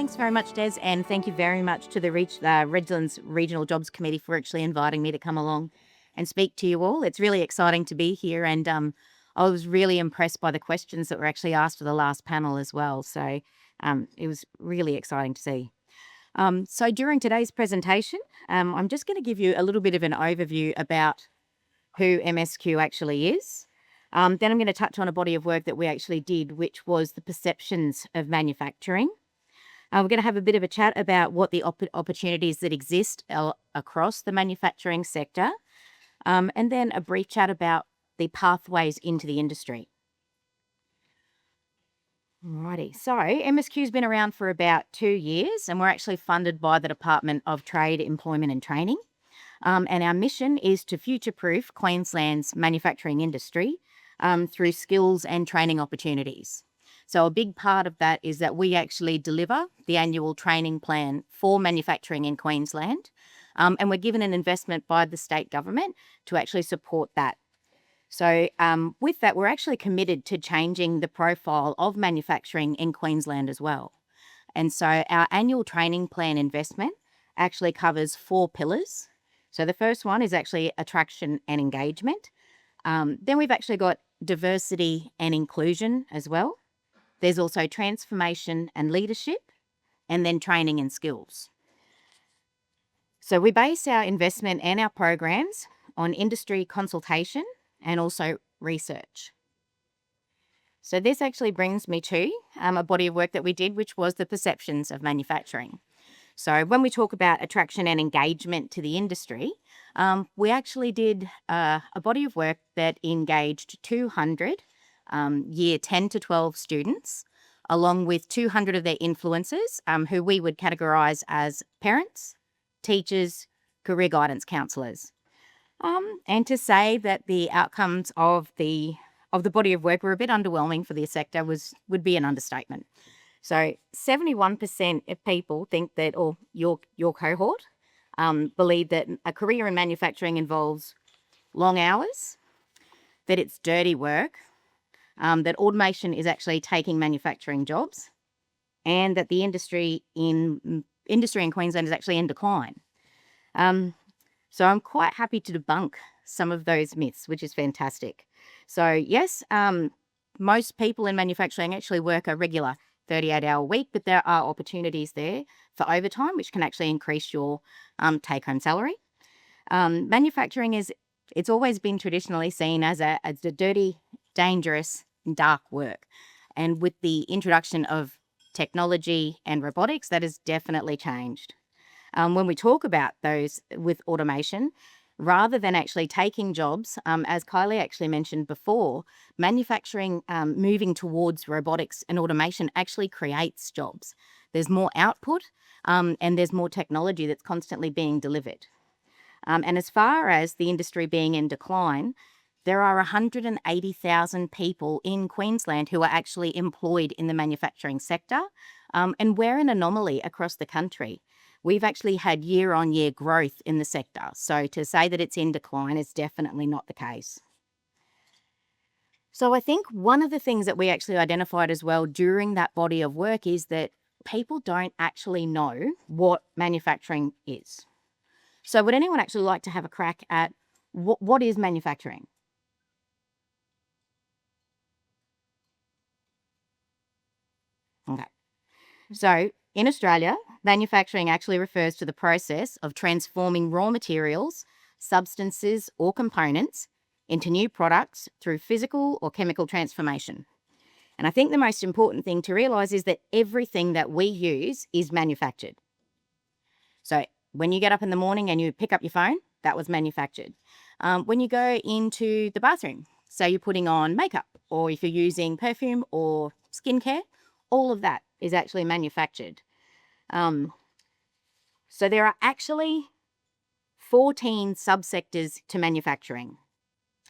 Thanks very much, Des, and thank you very much to the Redlands Regional Jobs Committee for actually inviting me to come along and speak to you all. It's really exciting to be here, and I was really impressed by the questions that were actually asked for the last panel as well. So it was really exciting to see. So during today's presentation, I'm just going to give you a little bit of an overview about who MSQ actually is. Then I'm going to touch on a body of work that we actually did, which was the perceptions of manufacturing. We're going to have a bit of a chat about what the opportunities that exist across the manufacturing sector, and then a brief chat about the pathways into the industry. Alrighty, so MSQ's been around for about 2 years, and we're actually funded by the Department of Trade, Employment and Training. And our mission is to future-proof Queensland's manufacturing industry through skills and training opportunities. So a big part of that is that we actually deliver the annual training plan for manufacturing in Queensland, and we're given an investment by the state government to actually support that. So with that, we're actually committed to changing the profile of manufacturing in Queensland as well. And so our annual training plan investment actually covers 4 pillars. So the first one is actually attraction and engagement. Then we've actually got diversity and inclusion as well. There's also transformation and leadership, and then training and skills. So we base our investment and our programs on industry consultation and also research. So this actually brings me to a body of work that we did, which was the perceptions of manufacturing. So when we talk about attraction and engagement to the industry, we actually did a body of work that engaged 200 year 10 to 12 students, along with 200 of their influencers, who we would categorise as parents, teachers, career guidance counsellors. And to say that the outcomes of the body of work were a bit underwhelming for the sector would be an understatement. So 71% of people think that, or your cohort, believe that a career in manufacturing involves long hours, that it's dirty work, that automation is actually taking manufacturing jobs, and that the industry in Queensland is actually in decline. So I'm quite happy to debunk some of those myths, which is fantastic. So yes, most people in manufacturing actually work a regular 38-hour week, but there are opportunities there for overtime, which can actually increase your take-home salary. Manufacturing it's always been traditionally seen as a dirty, dangerous, dark work. And with the introduction of technology and robotics, that has definitely changed. When we talk about those with automation, rather than actually taking jobs, as Kylie actually mentioned before, manufacturing moving towards robotics and automation actually creates jobs. There's more output and there's more technology that's constantly being delivered. And as far as the industry being in decline, there are 180,000 people in Queensland who are actually employed in the manufacturing sector, and we're an anomaly across the country. We've actually had year-on-year growth in the sector, so to say that it's in decline is definitely not the case. So I think one of the things that we actually identified as well during that body of work is that people don't actually know what manufacturing is. So would anyone actually like to have a crack at what is manufacturing? Okay. So in Australia, manufacturing actually refers to the process of transforming raw materials, substances or components into new products through physical or chemical transformation. And I think the most important thing to realise is that everything that we use is manufactured. So when you get up in the morning and you pick up your phone, that was manufactured. When you go into the bathroom, so you're putting on makeup, or if you're using perfume or skincare, all of that is actually manufactured. So there are actually 14 subsectors to manufacturing.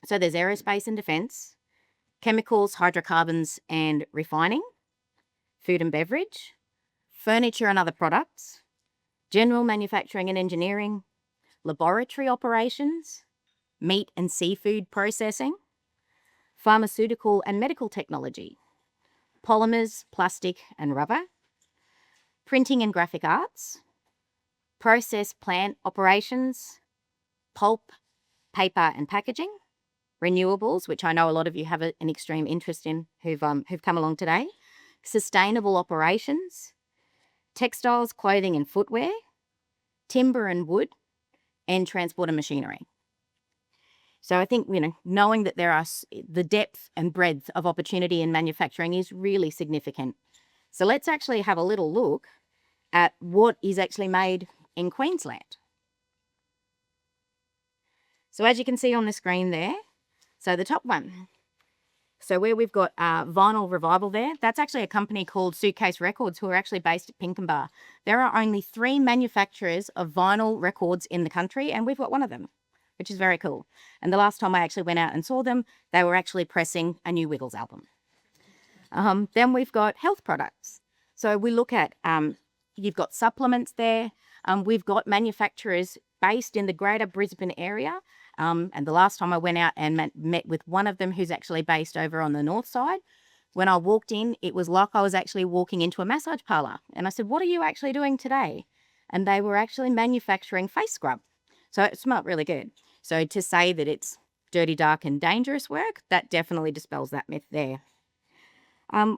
So there's aerospace and defence, chemicals, hydrocarbons and refining, food and beverage, furniture and other products, general manufacturing and engineering, laboratory operations, meat and seafood processing, pharmaceutical and medical technology, polymers, plastic and rubber, printing and graphic arts, process plant operations, pulp, paper and packaging, renewables, which I know a lot of you have an extreme interest in who've come along today, sustainable operations, textiles, clothing and footwear, timber and wood, and transport and machinery. So I think, knowing that there are the depth and breadth of opportunity in manufacturing is really significant. So let's actually have a little look at what is actually made in Queensland. So as you can see on the screen there, so the top one, so where we've got Vinyl Revival there, that's actually a company called Suitcase Records who are actually based at Pinkenba. There are only 3 manufacturers of vinyl records in the country, and we've got one of them, which is very cool. And the last time I actually went out and saw them, they were actually pressing a new Wiggles album. Then we've got health products. So we look at, you've got supplements there. We've got manufacturers based in the greater Brisbane area. And the last time I went out and met with one of them who's actually based over on the north side, when I walked in, it was like I was actually walking into a massage parlour. And I said, "What are you actually doing today?" And they were actually manufacturing face scrub. So it smelled really good. So to say that it's dirty, dark and dangerous work, that definitely dispels that myth there.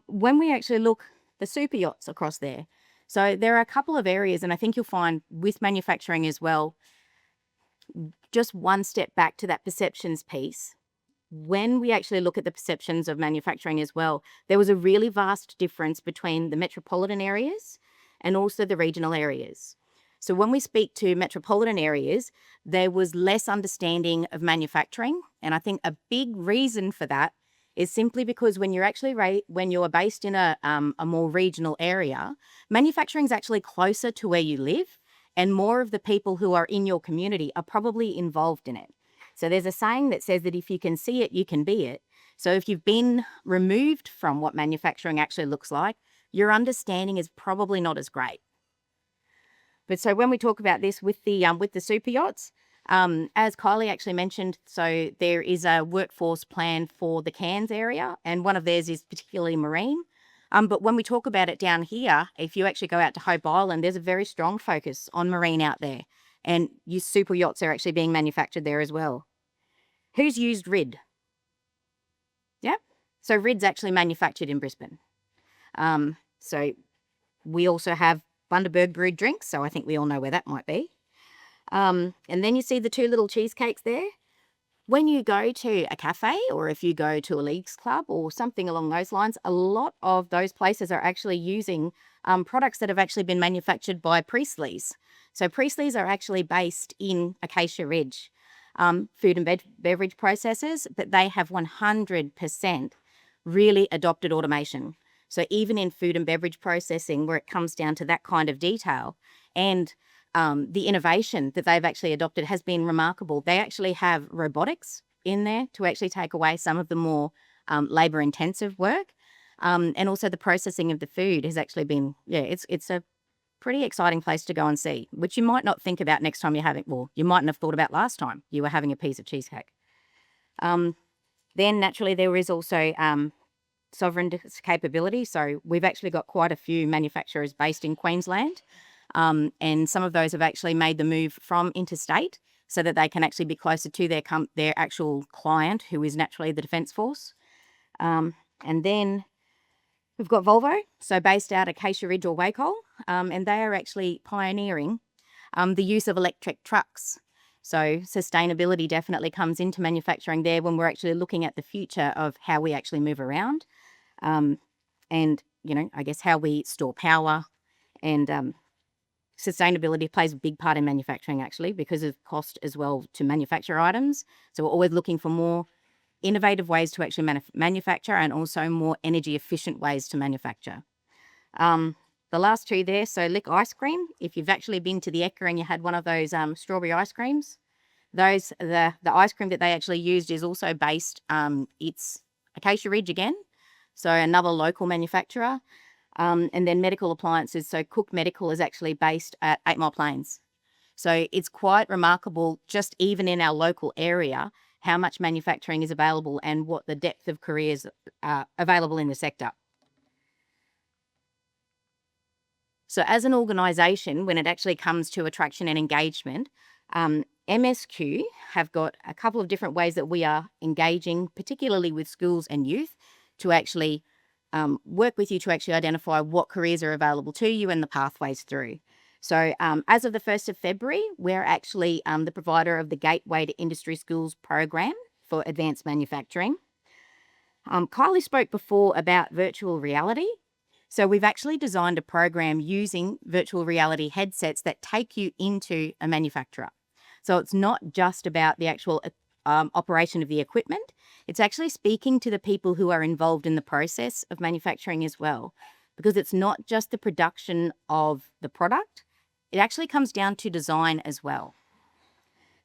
When we actually look the super yachts across there, so there are a couple of areas, and I think you'll find with manufacturing as well, just one step back to that perceptions piece. When we actually look at the perceptions of manufacturing as well, there was a really vast difference between the metropolitan areas and also the regional areas. So when we speak to metropolitan areas, there was less understanding of manufacturing. And I think a big reason for that is simply because when you're based in a more regional area, manufacturing is actually closer to where you live, and more of the people who are in your community are probably involved in it. So there's a saying that says that if you can see it, you can be it. So if you've been removed from what manufacturing actually looks like, your understanding is probably not as great. But so when we talk about this with the super yachts, as Kylie actually mentioned, so there is a workforce plan for the Cairns area, and one of theirs is particularly marine. But when we talk about it down here, if you actually go out to Hope Island, there's a very strong focus on marine out there. And your super yachts are actually being manufactured there as well. Who's used RID? Yeah. So RID's actually manufactured in Brisbane. So we also have Bundaberg brewed drinks, so I think we all know where that might be. And then you see the 2 little cheesecakes there. When you go to a cafe, or if you go to a leagues club or something along those lines, a lot of those places are actually using products that have actually been manufactured by Priestley's. So Priestley's are actually based in Acacia Ridge, food and beverage processors, but they have 100% really adopted automation. So even in food and beverage processing, where it comes down to that kind of detail, and the innovation that they've actually adopted has been remarkable. They actually have robotics in there to actually take away some of the more labour-intensive work. And also the processing of the food has actually been, it's a pretty exciting place to go and see, which you might not think about next time you're having, well, you mightn't have thought about last time you were having a piece of cheesecake. Then naturally there is also sovereign capability. So we've actually got quite a few manufacturers based in Queensland. And some of those have actually made the move from interstate so that they can actually be closer to their actual client, who is naturally the Defence Force. And then we've got Volvo, so based out of Acacia Ridge or Wacol, and they are actually pioneering the use of electric trucks. So sustainability definitely comes into manufacturing there when we're actually looking at the future of how we actually move around, and, I guess how we store power, and sustainability plays a big part in manufacturing actually because of cost as well to manufacture items. So we're always looking for more innovative ways to actually manufacture, and also more energy efficient ways to manufacture. The last 2 there, so Lick ice cream. If you've actually been to the Ekka and you had one of those strawberry ice creams, the ice cream that they actually used is also based, it's Acacia Ridge again, so another local manufacturer. And then medical appliances, so Cook Medical is actually based at 8 Mile Plains. So it's quite remarkable, just even in our local area, how much manufacturing is available and what the depth of careers are available in the sector. So as an organisation, when it actually comes to attraction and engagement, MSQ have got a couple of different ways that we are engaging, particularly with schools and youth, to actually work with you to actually identify what careers are available to you and the pathways through. So as of the 1st of February, we're actually the provider of the Gateway to Industry Schools program for advanced manufacturing. Kylie spoke before about virtual reality. So we've actually designed a program using virtual reality headsets that take you into a manufacturer. So it's not just about the actual operation of the equipment. It's actually speaking to the people who are involved in the process of manufacturing as well, because it's not just the production of the product. It actually comes down to design as well.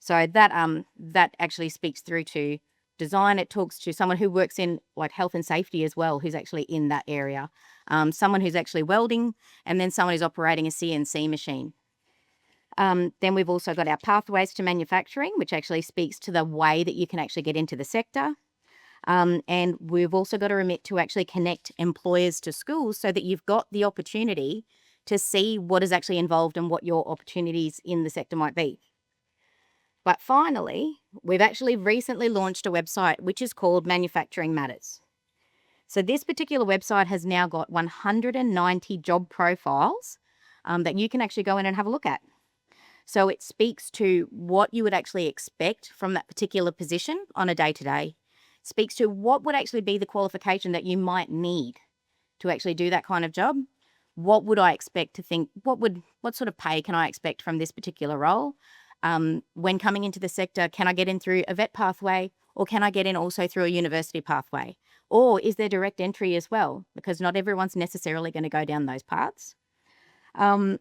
So that actually speaks through to design. It talks to someone who works in like health and safety as well, who's actually in that area. Someone who's actually welding, and then someone who's operating a CNC machine. Then we've also got our pathways to manufacturing, which actually speaks to the way that you can actually get into the sector. And we've also got a remit to actually connect employers to schools so that you've got the opportunity to see what is actually involved and what your opportunities in the sector might be. But finally, we've actually recently launched a website which is called Manufacturing Matters. So this particular website has now got 190 job profiles that you can actually go in and have a look at. So it speaks to what you would actually expect from that particular position on a day-to-day. It speaks to what would actually be the qualification that you might need to actually do that kind of job. What would I expect to think, what sort of pay can I expect from this particular role? When coming into the sector, can I get in through a vet pathway, or can I get in also through a university pathway? Or is there direct entry as well? Because not everyone's necessarily going to go down those paths. And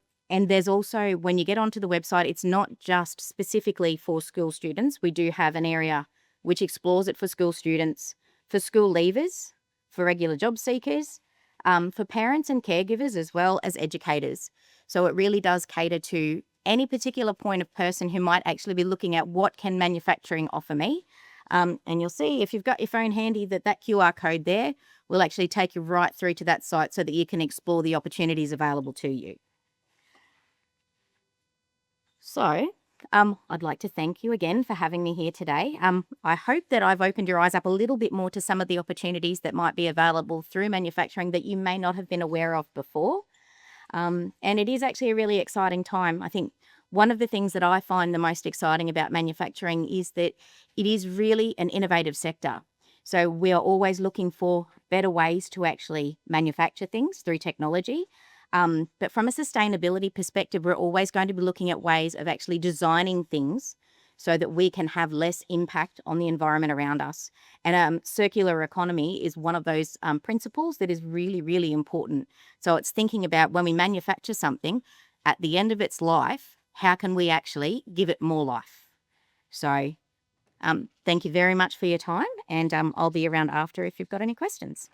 there's also, when you get onto the website, it's not just specifically for school students. We do have an area which explores it for school students, for school leavers, for regular job seekers, for parents and caregivers, as well as educators. So it really does cater to any particular point of person who might actually be looking at what can manufacturing offer me. And you'll see if you've got your phone handy that QR code there will actually take you right through to that site so that you can explore the opportunities available to you. So I'd like to thank you again for having me here today. I hope that I've opened your eyes up a little bit more to some of the opportunities that might be available through manufacturing that you may not have been aware of before. And it is actually a really exciting time. I think one of the things that I find the most exciting about manufacturing is that it is really an innovative sector. So we are always looking for better ways to actually manufacture things through technology. But from a sustainability perspective, we're always going to be looking at ways of actually designing things so that we can have less impact on the environment around us. And circular economy is one of those principles that is really, really important. So it's thinking about when we manufacture something, at the end of its life, how can we actually give it more life? So thank you very much for your time, and I'll be around after if you've got any questions.